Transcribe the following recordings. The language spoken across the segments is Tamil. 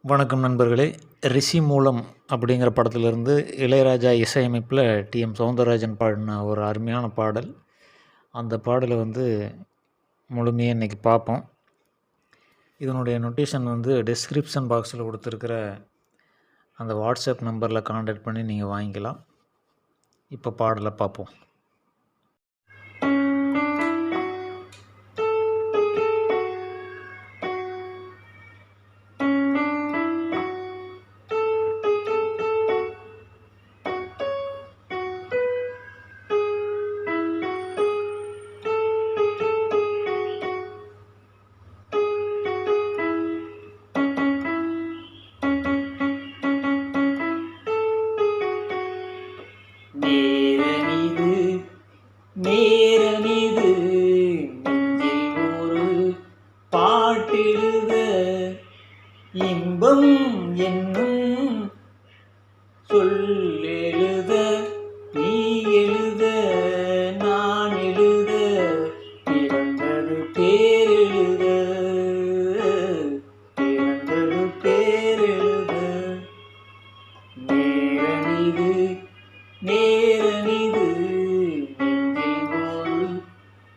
வணக்கம் நண்பர்களே. ரிஷி மூலம் அப்படிங்கிற படத்திலிருந்து இளையராஜா இசையமைப்பில் டிஎம் சௌந்தரராஜன் பாடின ஒரு அருமையான பாடல். அந்த பாடலை முழுமையாக இன்றைக்கி பார்ப்போம். இதனுடைய நொட்டேஷன் டிஸ்கிரிப்ஷன் பாக்ஸில் கொடுத்துருக்கிற அந்த வாட்ஸ்அப் நம்பரில் கான்டாக்ட் பண்ணி நீங்கள் வாங்கிக்கலாம். இப்போ பாடலை பார்ப்போம். நேரமிது நெஞ்சில் ஒரு பாட்டெழுத இன்பம் என்னும் சொல்லெழுத நீ எழுத நான் எழுத பிறந்தது பேரெழுத நேரமிது நேரமிது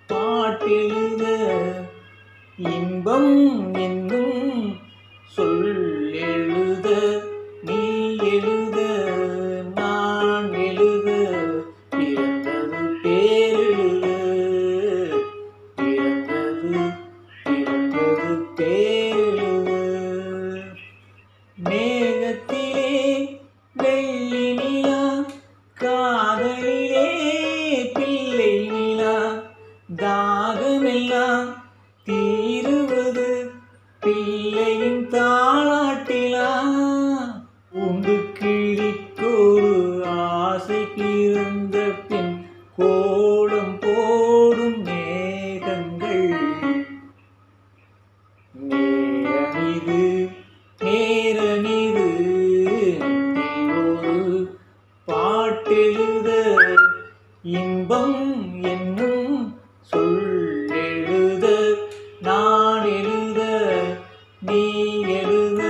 பாட்டெழுத இன்பம் என்னும் சொல்லெழுத நீ எழுத நான் எழுத பிறந்தது பேரெழுத பிறந்தது பேரெழுத மேகத்திலே வெள்ளி நிலா காதலிலே பிள்ளை நிலா தாகமெல்லாம் தீருவது பிள்ளையின் தாளாட்டிலா உண்டு கிளிக்கொரு ஆசை பிறந்த பின் கோலம் போடும் மேகங்கள் நேரமிது நேரமிது ஒரு பாட்டெழுத இன்பம் என்னும் சொல்லெழுத நான் எழுத நீ எழுத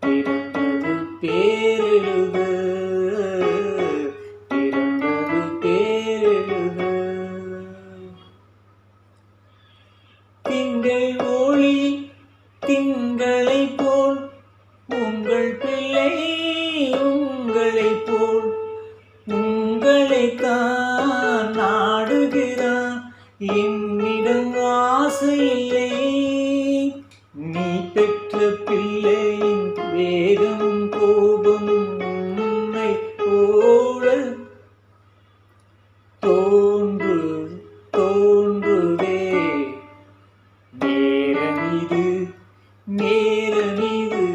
பிறந்தது பேரெழுத திங்கள் ஒளி திங்களை போல் உங்கள் பிள்ளை உங்களை போல் உங்களைத்தான் நாடுகிறான் என்னிடம் ஆசை இல்லை நீ பெற்ற பிள்ளையின் வேகமும் கோபமும் உன்னை போல தோன்றுதே நேரமிது நேரமிது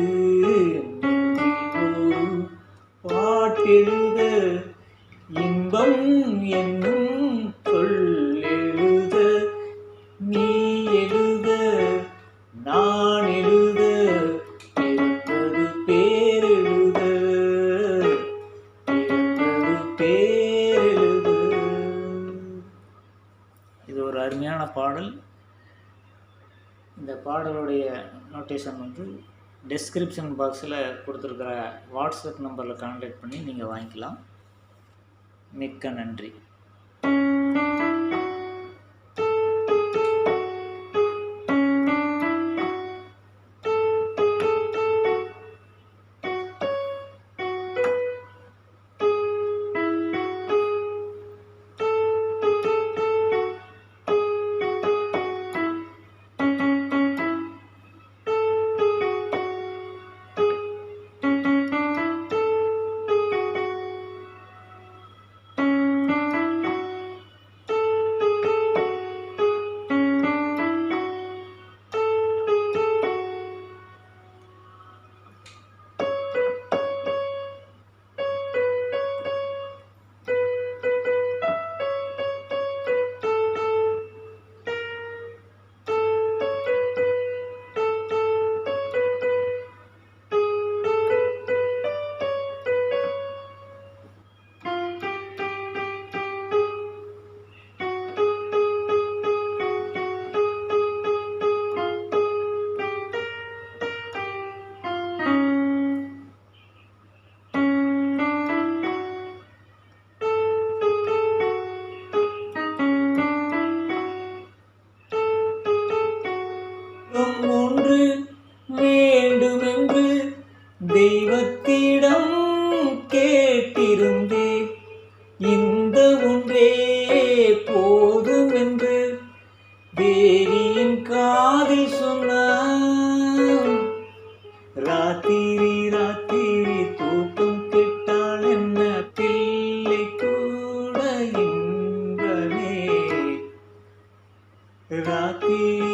பாட்டெழுத இன்பம் என்னும் சொல்லெழுத நீ எழுத நான் எழுத பிறந்தது பேரெழுத இது ஒரு அருமையான பாடல். இந்த பாடலுடைய நோட்டேஷன் டிஸ்கிரிப்ஷன் பாக்ஸில் கொடுத்துருக்கிற வாட்ஸ்அப் நம்பரில் கான்டாக்ட் பண்ணி நீங்கள் வாங்கிக்கலாம். மிக்க நன்றி. ராத்திரி